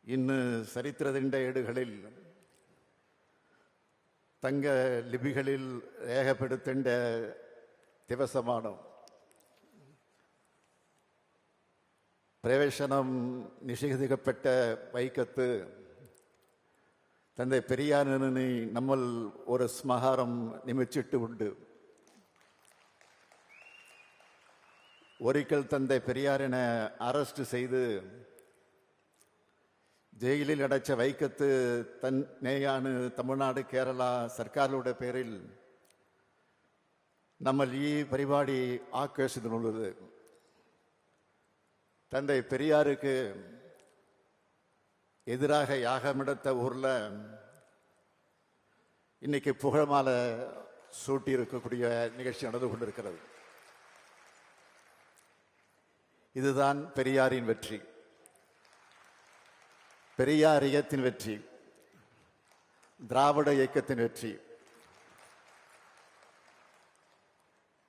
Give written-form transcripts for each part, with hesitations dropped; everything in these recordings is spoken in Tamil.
ഇന്ന് ചരിത്രത്തിൻ്റെ ഏടുകളിൽ തങ്ക ലിപികളിൽ രേഖപ്പെടുത്തേണ്ട ദിവസമാണ്. പ്രവേശനം നിഷേധിക്കപ്പെട്ട വൈക്കത്ത് തന്റെ പെരിയാറിന് നമ്മൾ ഒരു സ്മാരകം നിമിച്ചിട്ടുണ്ട്. ഒരിക്കൽ തന്റെ പെരിയാറിനെ അറസ്റ്റ് ചെയ്ത് ജയിലിൽ അടച്ച വൈക്കത്ത് തന്നെയാണ് തമിഴ്നാട് കേരള സർക്കാരുകളുടെ പേരിൽ നമ്മൾ ഈ പരിപാടി ആഘോഷിക്കുന്നുള്ളത്. தந்தை பெரியாருக்கு எதிராக யாகமெடுத்த ஊர்ல இன்னைக்கு புகழ்மாலை சூட்டி இருக்கக்கூடிய நிகழ்ச்சி நடந்து கொண்டிருக்கிறது. இதுதான் பெரியாரின் வெற்றி, பெரியார் இயக்கத்தின் வெற்றி, திராவிட இயக்கத்தின் வெற்றி.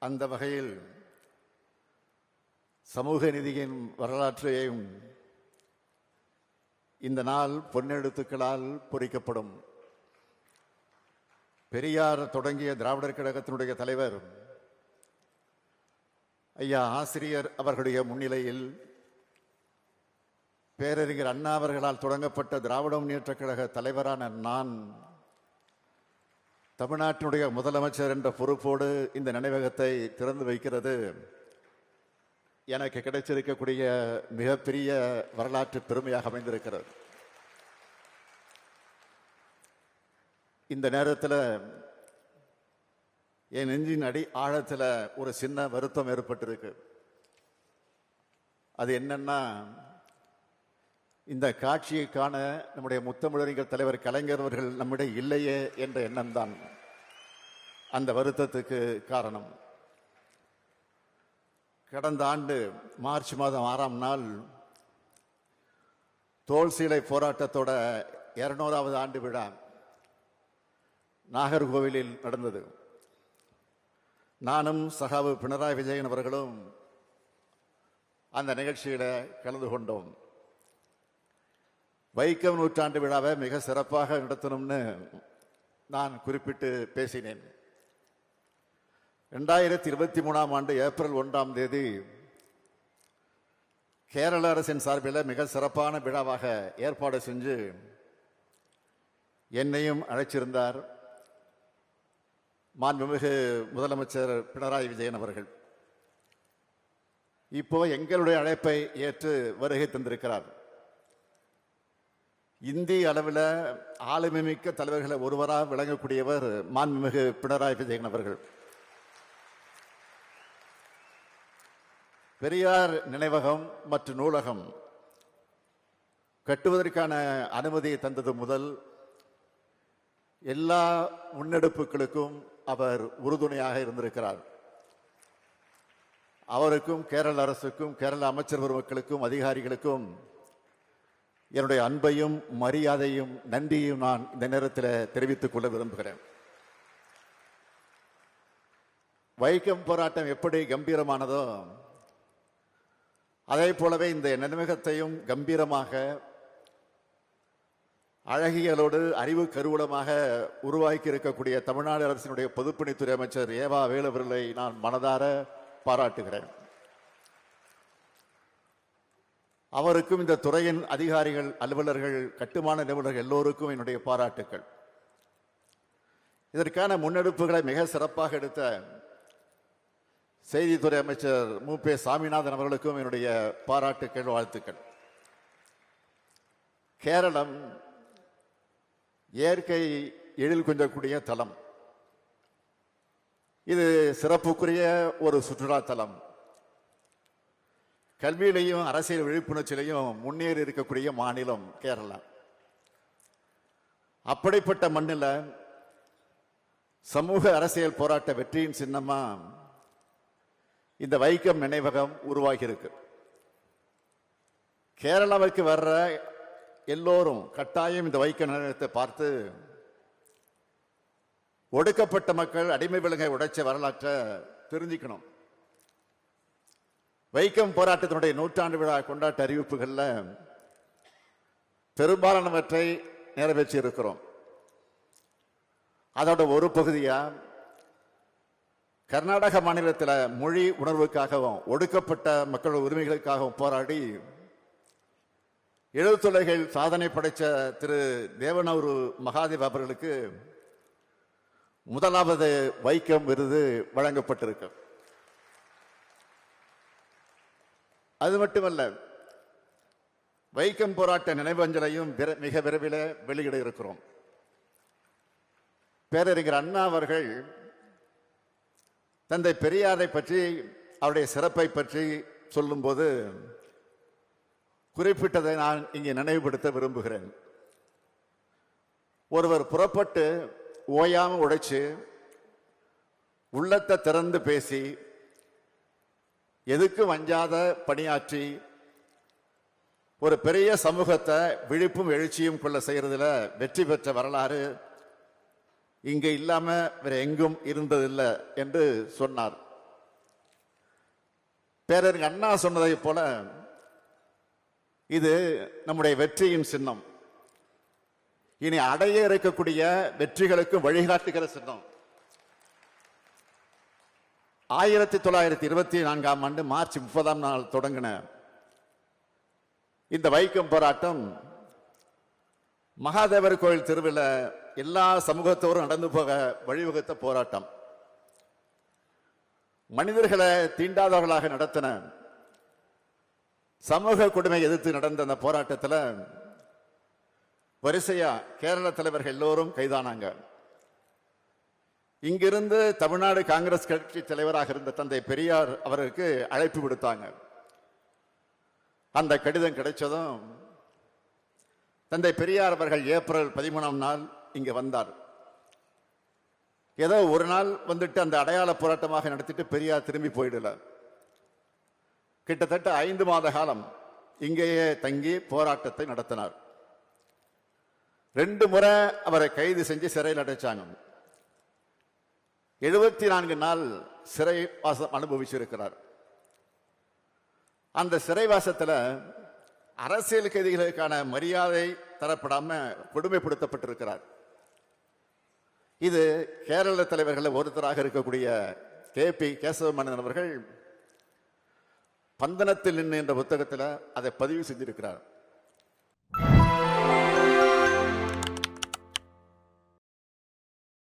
அந்த வகையில் சமூக நீதியின் வரலாற்றையும் இந்த நாள் பொன்னெழுத்துக்களால் பொறிக்கப்படும். பெரியார் தொடங்கிய திராவிடர் கழகத்தினுடைய தலைவர் ஐயா ஆசிரியர் அவர்களுடைய முன்னிலையில் பேரறிஞர் அண்ணா அவர்களால் தொடங்கப்பட்ட திராவிட முன்னேற்ற கழக தலைவரான நான் தமிழ்நாட்டினுடைய முதலமைச்சர் என்ற பொறுப்போடு இந்த நினைவகத்தை திறந்து வைக்கிறது எனக்கு கிடைச்சிருக்கக்கூடிய மிகப்பெரிய வரலாற்று பெருமையாக அமைந்திருக்கிறது. இந்த நேரத்தில் என் நெஞ்சின் ஆழத்தில் ஒரு சின்ன வருத்தம் ஏற்பட்டிருக்கு. அது என்னன்னா, இந்த காட்சியை காண நம்முடைய முத்தமிழறிஞர் தலைவர் கலைஞர் அவர்கள் நம்மிடையே இல்லையே என்ற எண்ணம் தான் அந்த வருத்தத்துக்கு காரணம். கடந்த ஆண்டு மார்ச் மாதம் 6ஆம் நாள் தோல் சீலை போராட்டத்தோட 200வது ஆண்டு விழா நாகர்கோவிலில் நடந்தது. நானும் சகாவு பினராயி விஜயன் அவர்களும் அந்த நிகழ்ச்சியில கலந்து கொண்டோம். வைக்கம் நூற்றாண்டு விழாவை மிக சிறப்பாக நடத்தணும்னு நான் குறிப்பிட்டு பேசினேன். 2023ஆம் ஆண்டு ஏப்ரல் 1ஆம் தேதி கேரள அரசின் சார்பில் மிக சிறப்பான விழாவாக ஏற்பாடு செஞ்சு என்னையும் அழைச்சிருந்தார் மாண்புமிகு முதலமைச்சர் பினராயி விஜயன் அவர்கள். இப்போ எங்களுடைய அழைப்பை ஏற்று வருகை தந்திருக்கிறார். இந்திய அளவில் ஆளுமைமிக்க தலைவர்களை ஒருவராக விளங்கக்கூடியவர் மாண்புமிகு பினராயி விஜயன் அவர்கள். பெரியார் நினைவகம் மற்றும் நூலகம் கட்டுவதற்கான அனுமதியை தந்தது முதல் எல்லா முன்னெடுப்புகளுக்கும் அவர் உறுதுணையாக இருந்திருக்கிறார். அவருக்கும் கேரள அரசுக்கும் கேரள அமைச்சர் பெருமக்களுக்கும் அதிகாரிகளுக்கும் என்னுடைய அன்பையும் மரியாதையும் நன்றியும் நான் இந்த நேரத்தில் தெரிவித்துக் கொள்ள விரும்புகிறேன். வைக்கம் போராட்டம் எப்படி கம்பீரமானதோ அதே போலவே இந்த நினைவகத்தையும் கம்பீரமாக அழகியலோடு அறிவு கருவூலமாக உருவாக்கி இருக்கக்கூடிய தமிழ்நாடு அரசினுடைய பொதுப்பணித்துறை அமைச்சர் ஏவா வேலு அவர்களை நான் மனதார பாராட்டுகிறேன். அவருக்கும் இந்த துறையின் அதிகாரிகள், அலுவலர்கள், கட்டுமான நிபுணர்கள் எல்லோருக்கும் என்னுடைய பாராட்டுக்கள். இதற்கான முன்னெடுப்புகளை மிக சிறப்பாக எடுத்த செய்தித்துறை அமைச்சர் மு.பே. சாமிநாதன் அவர்களுக்கும் என்னுடைய பாராட்டுக்கள், வாழ்த்துக்கள். கேரளம் இயற்கை எழில் கொஞ்சக்கூடிய தலம். இது சிறப்புக்குரிய ஒரு சுற்றுலா தலம். கல்வியிலையும் அரசியல் விழிப்புணர்ச்சியிலையும் முன்னேறி இருக்கக்கூடிய மாநிலம் கேரளா. அப்படிப்பட்ட மண்ணில் சமூக அரசியல் போராட்ட வெற்றியின் சின்னமா இந்த வைக்கம் நினைவகம் உருவாகி இருக்கு. கேரளாவுக்கு வர்ற எல்லோரும் கட்டாயம் இந்த வைக்கம் நினைவகத்தை பார்த்து ஒடுக்கப்பட்ட மக்கள் அடிமை விலங்கை உடைச்ச வரலாற்றை தெரிஞ்சுக்கணும். வைக்கம் போராட்டத்தினுடைய 100ஆண்டு விழா கொண்டாட்ட அறிவிப்புகளில் பெரும்பாலானவற்றை நிறைவேற்றி இருக்கிறோம். அதோட ஒரு பகுதியா கர்நாடக மாநிலத்தில் மொழி உணர்வுக்காகவும் ஒடுக்கப்பட்ட மக்கள் உரிமைகளுக்காகவும் போராடி எழுத்துலகில் சாதனை படைத்த திரு தேவனூரு மகாதேவ் அவர்களுக்கு முதலாவது வைக்கம் விருது வழங்கப்பட்டிருக்கு. அது மட்டுமல்ல, வைக்கம் போராட்ட நினைவஞ்சலையும் மிக விரைவில் வெளியிட இருக்கிறோம். பேரறிஞர் அண்ணா அவர்கள் தந்தை பெரியாரை பற்றி, அவருடைய சிறப்பை பற்றி சொல்லும்போது குறிப்பிட்டதை நான் இங்கே நினைவுபடுத்த விரும்புகிறேன். ஒருவர் புறப்பட்டு ஓயாம உழைச்சு உள்ளத்தை திறந்து பேசி எதுக்கு வஞ்சாத பணியாற்றி ஒரு பெரிய சமூகத்தை விழிப்பும் எழுச்சியும் கொள்ள செய்யறதுல வெற்றி பெற்ற வரலாறு இங்க இல்லாம வேற எங்கும் இருந்ததில்லை என்று சொன்னார். பேரறிஞர் அண்ணா சொன்னதை போல இது நம்முடைய வெற்றியின் சின்னம். இனி அடைய இருக்கக்கூடிய வெற்றிகளுக்கு வழிகாட்டுகிற சின்னம். 1924 மார்ச் 30 தொடங்கின இந்த வைக்கம் போராட்டம் மகாதேவர் கோயில் தெருவில் எல்லா சமூகத்தோரும் நடந்து போக வழிவகுத்த போராட்டம். மனிதர்களை தீண்டாதவர்களாக நடத்தின சமூக கொடுமை எதிர்த்து நடந்த அந்த போராட்டத்தில் வரிசையா கேரள தலைவர்கள் எல்லோரும் கைதானாங்க. இங்கிருந்து தமிழ்நாடு காங்கிரஸ் கட்சி தலைவராக இருந்த தந்தை பெரியார் அவருக்கு அழைப்பு விடுத்தாங்க. அந்த கடிதம் கிடைச்சதும் தந்தை பெரியார் அவர்கள் ஏப்ரல் 13 இங்க வந்தார். ஏதோ ஒரு நாள் வந்துட்டு அந்த அடையாள போராட்டமாக நடத்திட்டு பெரியார் திரும்பி போயிடல. கிட்டத்தட்ட 5 மாத காலம் இங்கேயே தங்கி போராட்டத்தை நடத்தினார். 2 முறை அவரை கைது செஞ்சு சிறையில் அடைச்சாங்க. 74 நாள் சிறைவாசம் அனுபவிச்சிருக்கிறார். அந்த சிறைவாசத்தில் அரசியல் கைதிகளுக்கான மரியாதை தரப்படாம கொடுமைப்படுத்தப்பட்டிருக்கிறார். இது கேரள தலைவர்கள் ஒருத்தராக இருக்கக்கூடிய KP கேசவமேனன் அவர்கள் பந்தனத்தில் நின்று என்ற புத்தகத்தில் அதை பதிவு செஞ்சிருக்கிறார்.